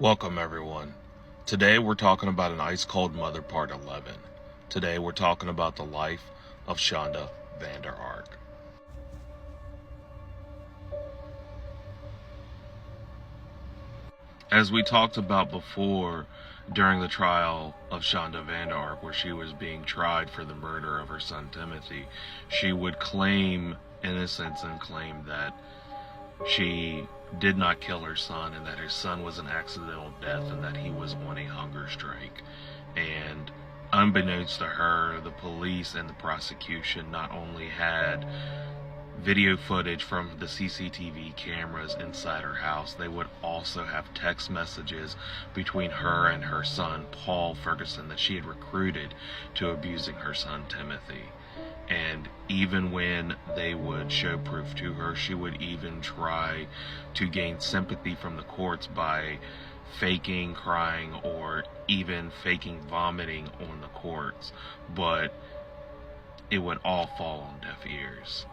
Welcome everyone. Today we're talking about An Ice Cold Mother Part 11. Today we're talking about the life of Shonda Vander Ark. As we talked about before, during the trial of Shonda Vander Ark, where she was being tried for the murder of her son Timothy, she would claim innocence and claim that she did not kill her son and that her son was an accidental death and that he was on a hunger strike. And unbeknownst to her, the police and the prosecution not only had video footage from the CCTV cameras inside her house, they would also have text messages between her and her son Paul Ferguson that she had recruited to abusing her son Timothy. And even when they would show proof to her, she would even try to gain sympathy from the courts by faking crying or even faking vomiting on the courts. But it would all fall on deaf ears.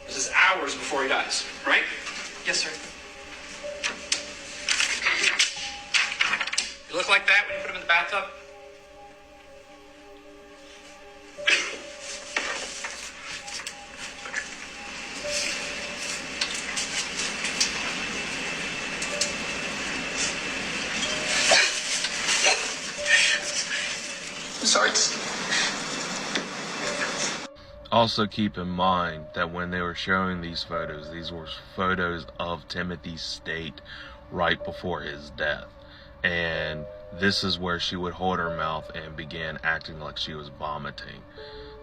This is hours before he dies, right? Yes, sir. You look like that when you put him in the bathtub? Sorry. Also keep in mind that when they were showing these were photos of Timothy's state right before his death. And this is where she would hold her mouth and began acting like she was vomiting.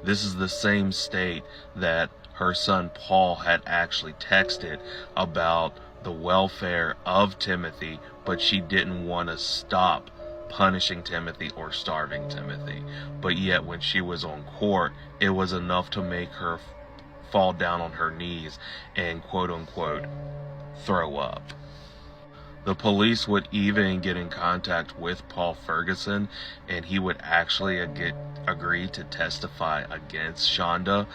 This is the same state that her son Paul had actually texted about the welfare of Timothy, but she didn't want to stop punishing Timothy or starving Timothy. But yet when she was on court, it was enough to make her fall down on her knees and quote unquote throw up. The police would even get in contact with Paul Ferguson, and he would actually agree to testify against Shonda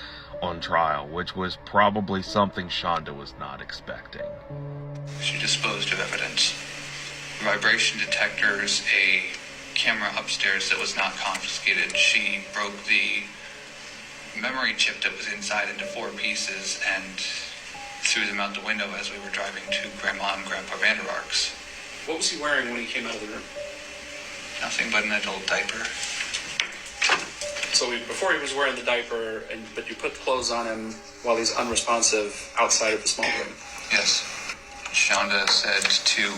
on trial, which was probably something Shonda was not expecting. She disposed of evidence. Vibration detectors, a camera upstairs that was not confiscated. She broke the memory chip that was inside into 4 pieces and threw them out the window as we were driving to Grandma and Grandpa Vander Ark's. What was he wearing when he came out of the room? Nothing but an adult diaper. So before he was wearing the diaper, but you put the clothes on him while he's unresponsive outside of the small room. Yes. Shonda said to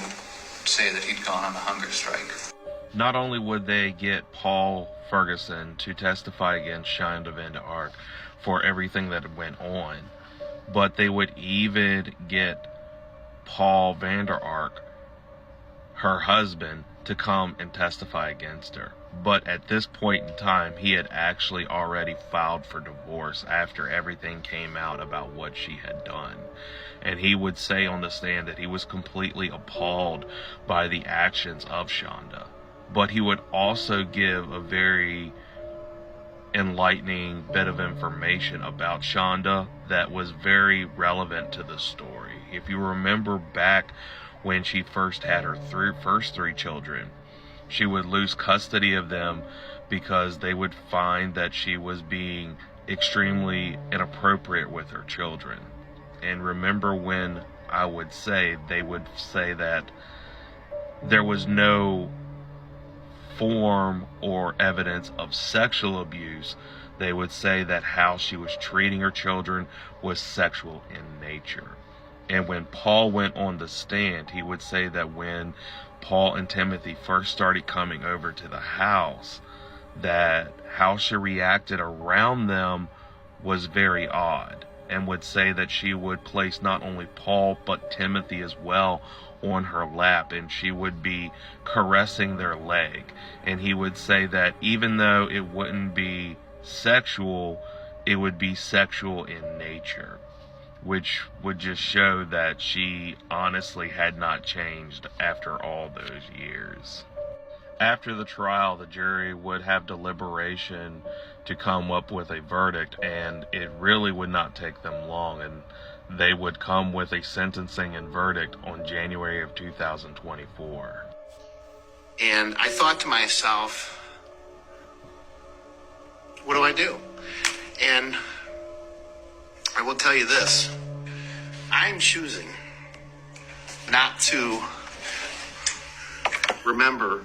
say that he'd gone on a hunger strike. Not only would they get Paul Ferguson to testify against Shonda Vander Ark for everything that went on, but they would even get Paul Vander Ark, her husband, to come and testify against her. But at this point in time, he had actually already filed for divorce after everything came out about what she had done. And he would say on the stand that he was completely appalled by the actions of Shonda. But he would also give a very enlightening bit of information about Shonda that was very relevant to the story. If you remember back when she first had her first 3 children, she would lose custody of them because they would find that she was being extremely inappropriate with her children. And remember when I would say, they would say that there was no form or evidence of sexual abuse. They would say that how she was treating her children was sexual in nature. And when Paul went on the stand, he would say that when Paul and Timothy first started coming over to the house, that how she reacted around them was very odd, and would say that she would place not only Paul but Timothy as well on her lap, and she would be caressing their leg. And he would say that even though it wouldn't be sexual, it would be sexual in nature, which would just show that she honestly had not changed after all those years. After the trial, the jury would have deliberation to come up with a verdict, and it really would not take them long. And they would come with a sentencing and verdict on January of 2024. And I thought to myself, what do I do? And I will tell you this, I'm choosing not to remember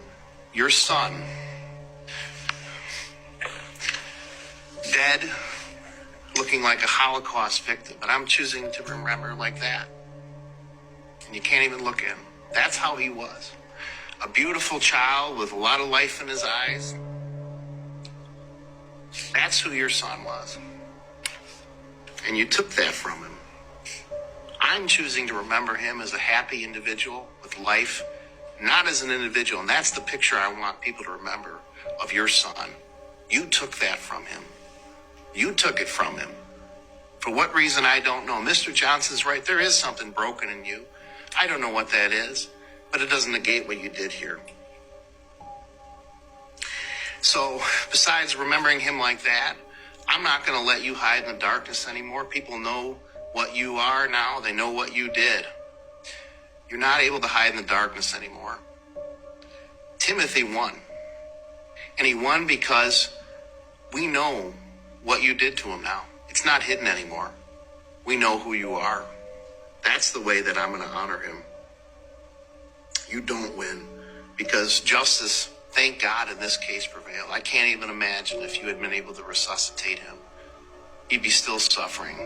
your son dead, looking like a Holocaust victim, but I'm choosing to remember like that. And you can't even look at him. That's how he was. A beautiful child with a lot of life in his eyes. That's who your son was. And you took that from him. I'm choosing to remember him as a happy individual with life, not as an individual. And that's the picture I want people to remember of your son. You took that from him. You took it from him. For what reason, I don't know. Mr. Johnson's right. There is something broken in you. I don't know what that is, but it doesn't negate what you did here. So, besides remembering him like that, I'm not going to let you hide in the darkness anymore. People know what you are now. They know what you did. You're not able to hide in the darkness anymore. Timothy won. And he won because we know what you did to him now. It's not hidden anymore. We know who you are. That's the way that I'm going to honor him. You don't win because justice, thank God, in this case prevailed. I can't even imagine if you had been able to resuscitate him. He'd be still suffering.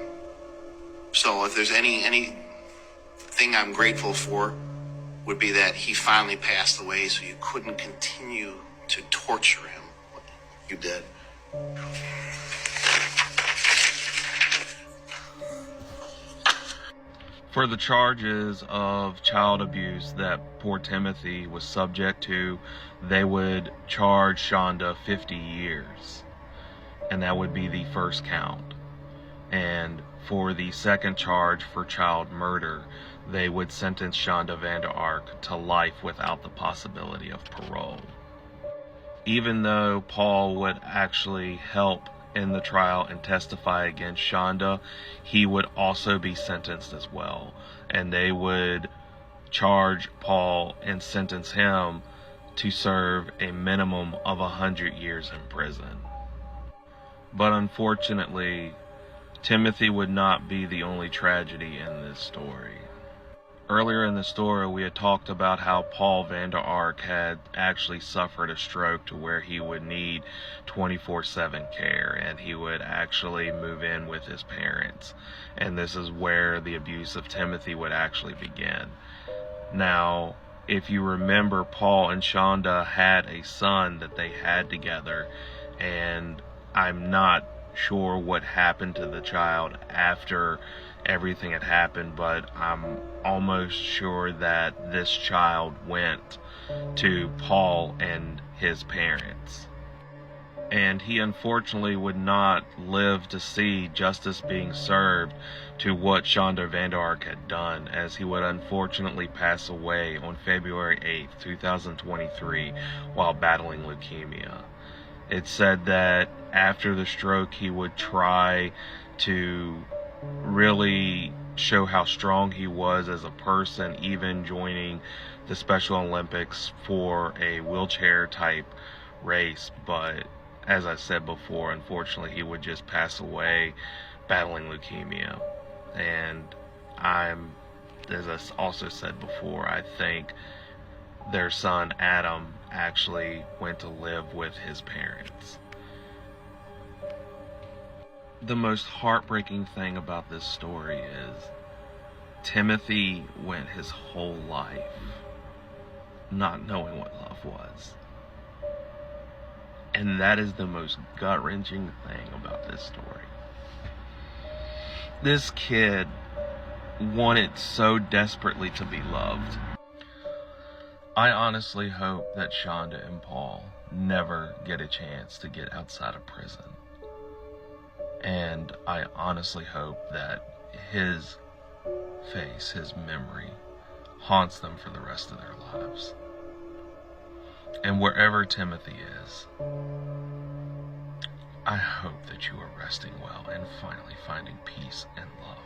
So if there's anything I'm grateful for, would be that he finally passed away so you couldn't continue to torture him. You did. For the charges of child abuse that poor Timothy was subject to, they would charge Shonda 50 years. And that would be the first count. And for the second charge for child murder, they would sentence Shonda Vander Ark to life without the possibility of parole. Even though Paul would actually help in the trial and testify against Shonda, he would also be sentenced as well. And they would charge Paul and sentence him to serve a minimum of 100 years in prison. But unfortunately, Timothy would not be the only tragedy in this story. Earlier in the story, we had talked about how Paul Vander Ark had actually suffered a stroke to where he would need 24/7 care, and he would actually move in with his parents. And this is where the abuse of Timothy would actually begin. Now, if you remember, Paul and Shonda had a son that they had together, and I'm not sure what happened to the child after everything had happened, but I'm almost sure that this child went to Paul and his parents. And he unfortunately would not live to see justice being served to what Shonda Vander Ark had done, as he would unfortunately pass away on February 8th, 2023, while battling leukemia. It said that after the stroke, he would try to really show how strong he was as a person, even joining the Special Olympics for a wheelchair type race. But as I said before, unfortunately, he would just pass away battling leukemia. And as I also said before, I think their son Adam actually went to live with his parents. The most heartbreaking thing about this story is Timothy went his whole life not knowing what love was. And that is the most gut-wrenching thing about this story. This kid wanted so desperately to be loved. I honestly hope that Shonda and Paul never get a chance to get outside of prison. And I honestly hope that his face, his memory, haunts them for the rest of their lives. And wherever Timothy is, I hope that you are resting well and finally finding peace and love.